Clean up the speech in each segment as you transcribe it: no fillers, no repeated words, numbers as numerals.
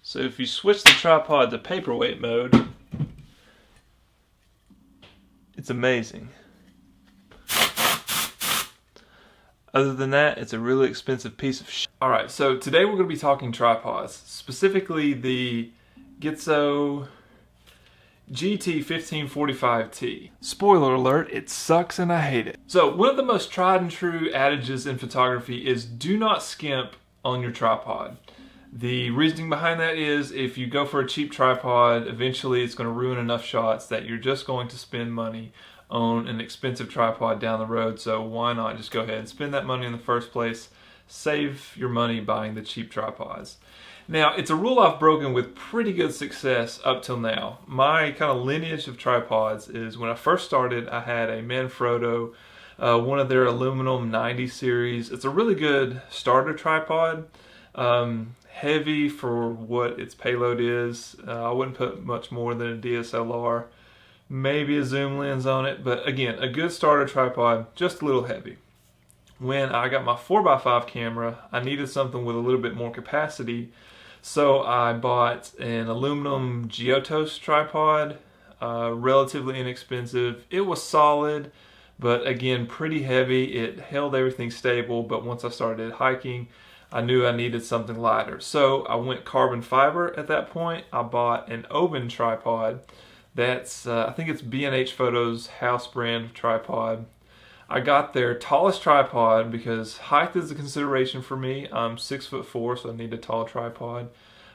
So if you switch the tripod to paperweight mode, it's amazing. Other than that, it's a really expensive piece of shit. Alright, so today we're going to be talking tripods, specifically the Gitzo GT1545T. Spoiler alert, it sucks and I hate it. So one of the most tried and true adages in photography is do not skimp on your tripod. The reasoning behind that is if you go for a cheap tripod, eventually it's going to ruin enough shots that you're just going to spend money on an expensive tripod down the road. So why not just go ahead and spend that money in the first place, save your money buying the cheap tripods. Now, it's a rule I've broken with pretty good success up till now. My kind of lineage of tripods is when I first started, I had a Manfrotto, one of their aluminum 90 series. It's a really good starter tripod. Heavy for what its payload is. I wouldn't put much more than a DSLR, maybe a zoom lens on it, but again, a good starter tripod, just a little heavy. When I got my 4x5 camera, I needed something with a little bit more capacity, so I bought an aluminum Gitzo tripod, relatively inexpensive. It was solid, but again, pretty heavy. It held everything stable, but once I started hiking, I knew I needed something lighter. So I went carbon fiber at that point. I bought an Oben tripod. That's, I think it's B&H Photo's house brand tripod. I got their tallest tripod because height is a consideration for me. I'm 6'4", so I need a tall tripod.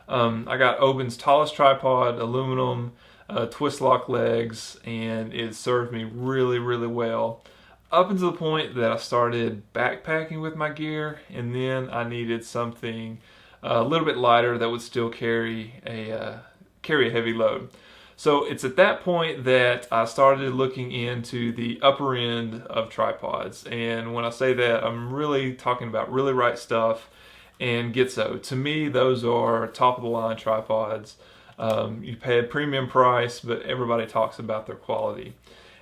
I got Oben's tallest tripod, aluminum, twist lock legs, and it served me really, really well. Up until the point that I started backpacking with my gear, and then I needed something a little bit lighter that would still carry a heavy load. So it's at that point that I started looking into the upper end of tripods. And when I say that, I'm really talking about Really Right Stuff and Gitzo. To me, those are top of the line tripods. You pay a premium price, but everybody talks about their quality.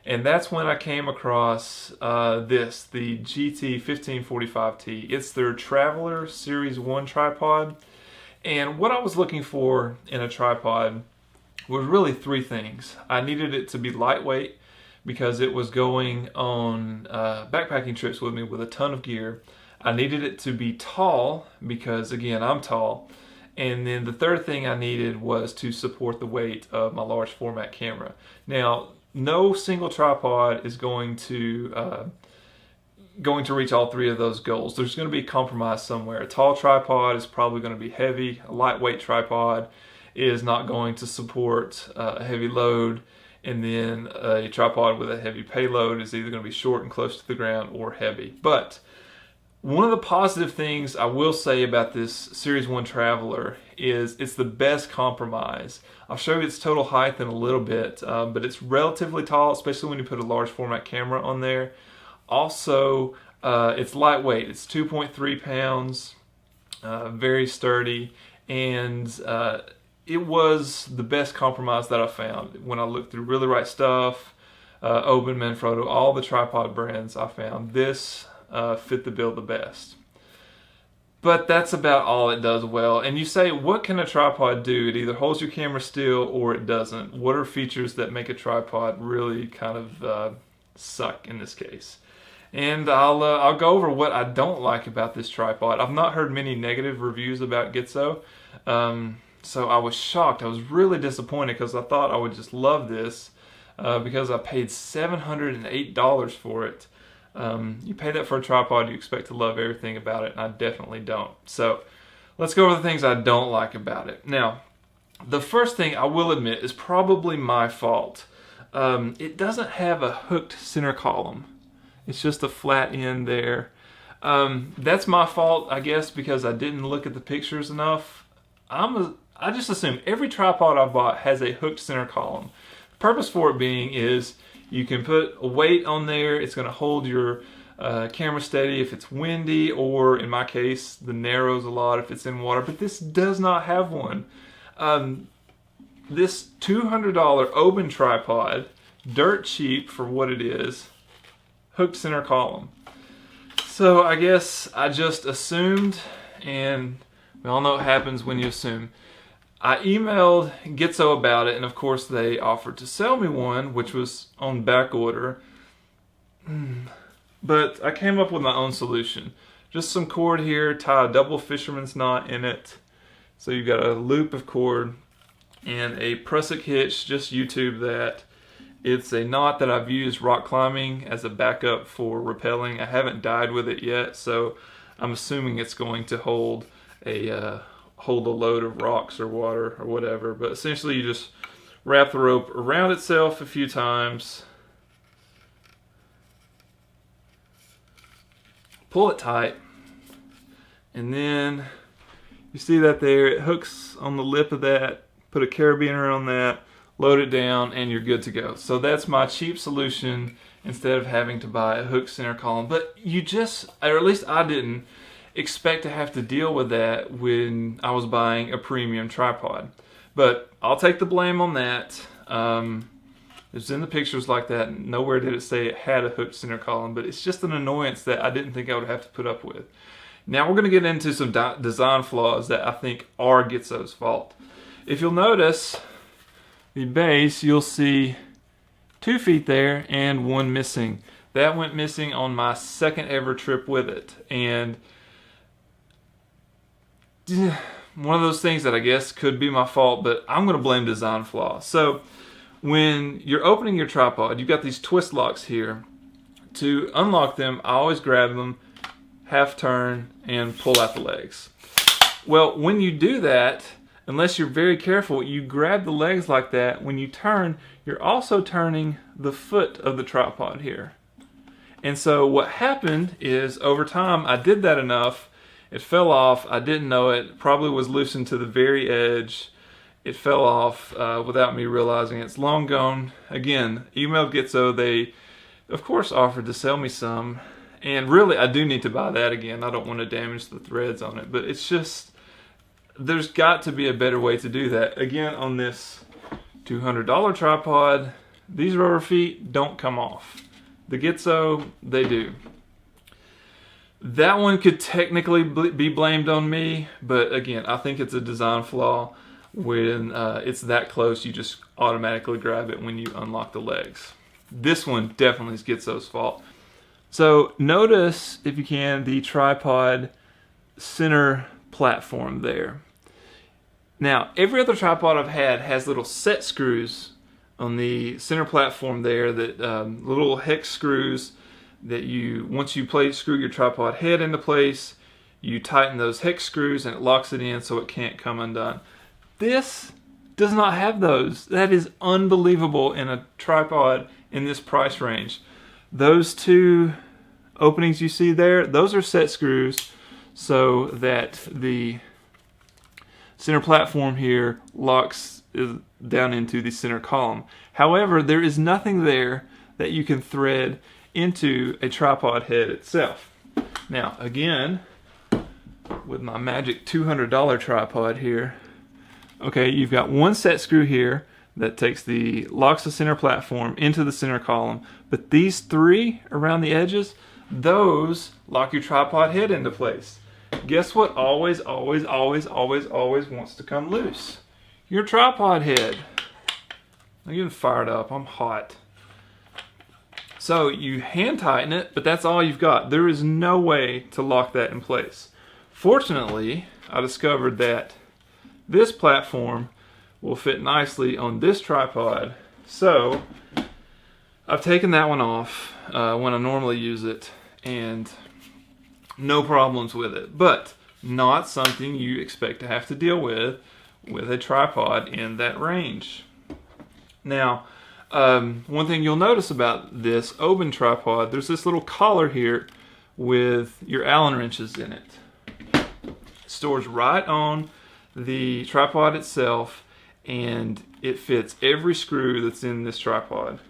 And that's when I came across the GT1545T. It's their Traveller Series 1 tripod. And what I was looking for in a tripod was really three things. I needed it to be lightweight because it was going on backpacking trips with me with a ton of gear. I needed it to be tall because, again, I'm tall. And then the third thing I needed was to support the weight of my large format camera. Now, no single tripod is going to reach all three of those goals. There's going to be compromise somewhere. A tall tripod is probably going to be heavy. A lightweight tripod is not going to support a heavy load. And then a tripod with a heavy payload is either going to be short and close to the ground or heavy. But one of the positive things I will say about this Series 1 Traveller is it's the best compromise. I'll show you its total height in a little bit, but it's relatively tall, especially when you put a large format camera on there. Also, it's lightweight. It's 2.3 pounds, very sturdy, and it was the best compromise that I found. When I looked through Really Right Stuff, Oben, Manfrotto, all the tripod brands I found, this fit the bill the best. But that's about all it does well. And you say, what can a tripod do? It either holds your camera still or it doesn't. What are features that make a tripod really kind of suck in this case? And I'll go over what I don't like about this tripod. I've not heard many negative reviews about Gitzo. So I was shocked. I was really disappointed because I thought I would just love this because I paid $708 for it. You pay that for a tripod, you expect to love everything about it, and I definitely don't. So let's go over the things I don't like about it. Now, the first thing I will admit is probably my fault. It doesn't have a hooked center column. It's just a flat end there. That's my fault, I guess, because I didn't look at the pictures enough. I just assume every tripod I bought has a hooked center column. The purpose for it being is you can put a weight on there. It's going to hold your camera steady if it's windy, or in my case, the narrows a lot if it's in water. But this does not have one. This $200 Oben tripod, dirt cheap for what it is, hooked center column. So I guess I just assumed, and we all know what happens when you assume. I emailed Gitzo about it, and of course they offered to sell me one, which was on back order. But I came up with my own solution. Just some cord here, tie a double fisherman's knot in it. So you've got a loop of cord and a prusik hitch, just YouTube that. It's a knot that I've used rock climbing as a backup for rappelling. I haven't died with it yet, so I'm assuming it's going to hold a load of rocks or water or whatever. But essentially you just wrap the rope around itself a few times, pull it tight, and then you see that there, it hooks on the lip of that. Put a carabiner on that, load it down, and you're good to go. So that's my cheap solution instead of having to buy a hook center column. But you just, or at least I didn't, expect to have to deal with that when I was buying a premium tripod. But I'll take the blame on that. It's in the pictures like that. Nowhere did it say it had a hook center column, but it's just an annoyance that I didn't think I would have to put up with. Now we're going to get into some design flaws that I think are Gitzo's fault. If you'll notice the base, you'll see 2 feet there and one missing. That went missing on my second ever trip with it. And one of those things that I guess could be my fault, but I'm going to blame design flaws. So when you're opening your tripod, you've got these twist locks here. To unlock them, I always grab them, half turn, and pull out the legs. Well, when you do that, unless you're very careful, you grab the legs like that. When you turn, you're also turning the foot of the tripod here. And so what happened is over time, I did that enough. It fell off. I didn't know it. Probably was loosened to the very edge. It fell off without me realizing. It's long gone. Again, emailed Gitzo. They, of course, offered to sell me some. And really, I do need to buy that again. I don't want to damage the threads on it. But it's just, there's got to be a better way to do that. Again, on this $200 tripod, these rubber feet don't come off. The Gitzo, they do. That one could technically be blamed on me, but again, I think it's a design flaw. When it's that close, you just automatically grab it when you unlock the legs. This one definitely is Gitzo's fault. So notice, if you can, the tripod center platform there. Now, every other tripod I've had has little set screws on the center platform there, that little hex screws that you, once you screw your tripod head into place, you tighten those hex screws and it locks it in so it can't come undone. This does not have those. That is unbelievable in a tripod in this price range. Those two openings you see there, those are set screws so that the center platform here locks down into the center column. However, there is nothing there that you can thread into a tripod head itself. Now, again, with my magic $200 tripod here, okay, you've got one set screw here that locks the center platform into the center column, but these three around the edges, those lock your tripod head into place. Guess what always wants to come loose? Your tripod head. I'm getting fired up, I'm hot. So you hand tighten it, but that's all you've got. There is no way to lock that in place. Fortunately, I discovered that this platform will fit nicely on this tripod. So I've taken that one off when I normally use it, and no problems with it. But not something you expect to have to deal with a tripod in that range. Now, one thing you'll notice about this Oben tripod, there's this little collar here with your Allen wrenches in it. It stores right on the tripod itself, and it fits every screw that's in this tripod.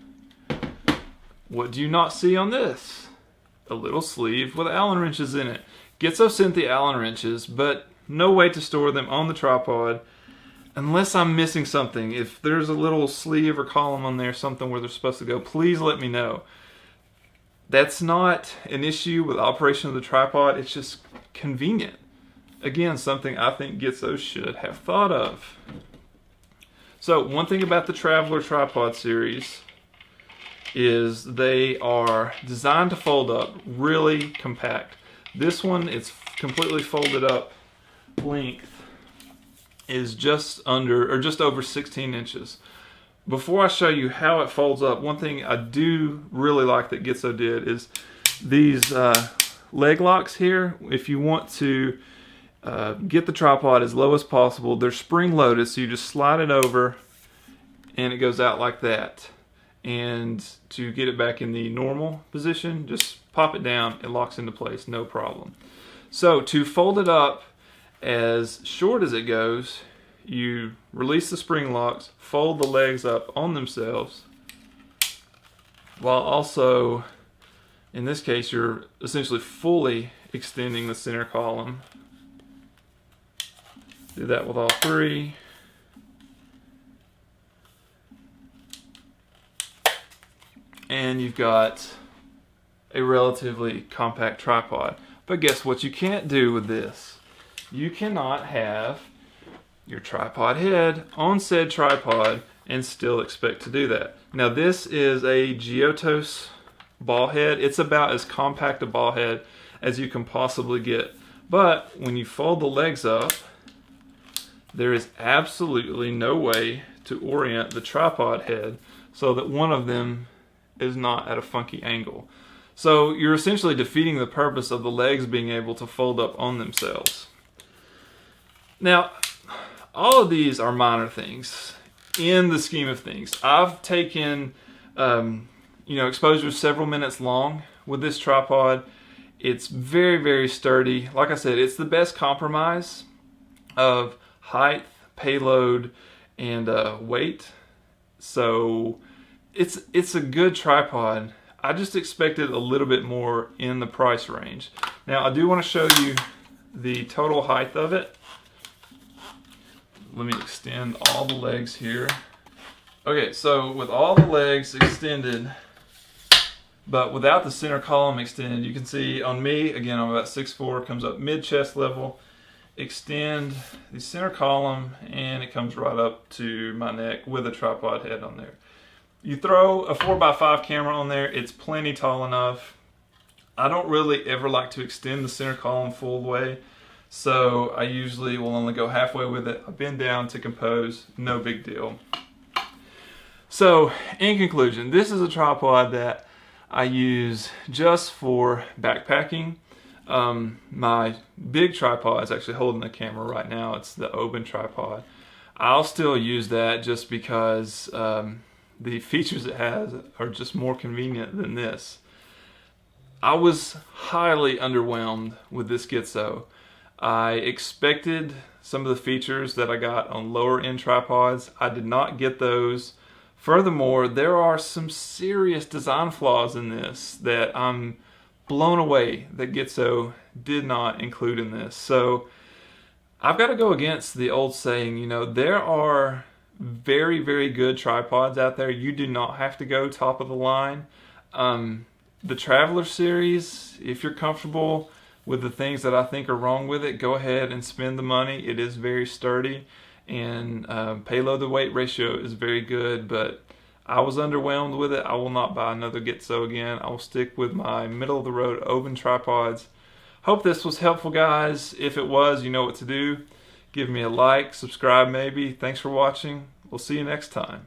What do you not see on this? A little sleeve with Allen wrenches in it. Gitzo sent the Allen wrenches, but no way to store them on the tripod unless I'm missing something. If there's a little sleeve or column on there, something where they're supposed to go, please let me know. That's not an issue with operation of the tripod, it's just convenient. Again, something I think Gitzo should have thought of. So one thing about the Traveller Tripod Series is they are designed to fold up really compact. This one, it's completely folded up. Length is just under or just over 16 inches. Before I show you how it folds up, one thing I do really like that Gitzo did is these leg locks here. If you want to get the tripod as low as possible, they're spring loaded, so you just slide it over and it goes out like that. And to get it back in the normal position, just pop it down, it locks into place, no problem. So to fold it up as short as it goes, you release the spring locks, fold the legs up on themselves, while also, in this case, you're essentially fully extending the center column. Do that with all three. And you've got a relatively compact tripod. But guess what you can't do with this? You cannot have your tripod head on said tripod and still expect to do that. Now this is a Gitzo ball head. It's about as compact a ball head as you can possibly get. But when you fold the legs up, there is absolutely no way to orient the tripod head so that one of them is not at a funky angle. So you're essentially defeating the purpose of the legs being able to fold up on themselves. Now, all of these are minor things in the scheme of things. I've taken exposures several minutes long with this tripod. It's very, very sturdy. Like I said, it's the best compromise of height, payload, and weight. So it's a good tripod. I just expected a little bit more in the price range. Now I do want to show you the total height of it. Let me extend all the legs here. Okay, so with all the legs extended, but without the center column extended, you can see on me, again, I'm about 6'4", comes up mid-chest level. Extend the center column and it comes right up to my neck with a tripod head on there. You throw a 4x5 camera on there, it's plenty tall enough. I don't really ever like to extend the center column full way, so I usually will only go halfway with it. I bend down to compose, no big deal. So in conclusion, this is a tripod that I use just for backpacking. My big tripod is actually holding the camera right now. It's the Oben tripod. I'll still use that just because the features it has are just more convenient than this. I was highly underwhelmed with this Gitzo. I expected some of the features that I got on lower end tripods. I did not get those. Furthermore, there are some serious design flaws in this that I'm blown away that Gitzo did not include in this. So I've got to go against the old saying, there are very, very good tripods out there. You do not have to go top of the line. The Traveller Series, if you're comfortable with the things that I think are wrong with it, go ahead and spend the money. It is very sturdy, and payload to weight ratio is very good, but I was underwhelmed with it. I will not buy another Gitzo again. I will stick with my middle of the road Oben tripods. Hope this was helpful, guys. If it was, you know what to do. Give me a like, subscribe maybe. Thanks for watching. We'll see you next time.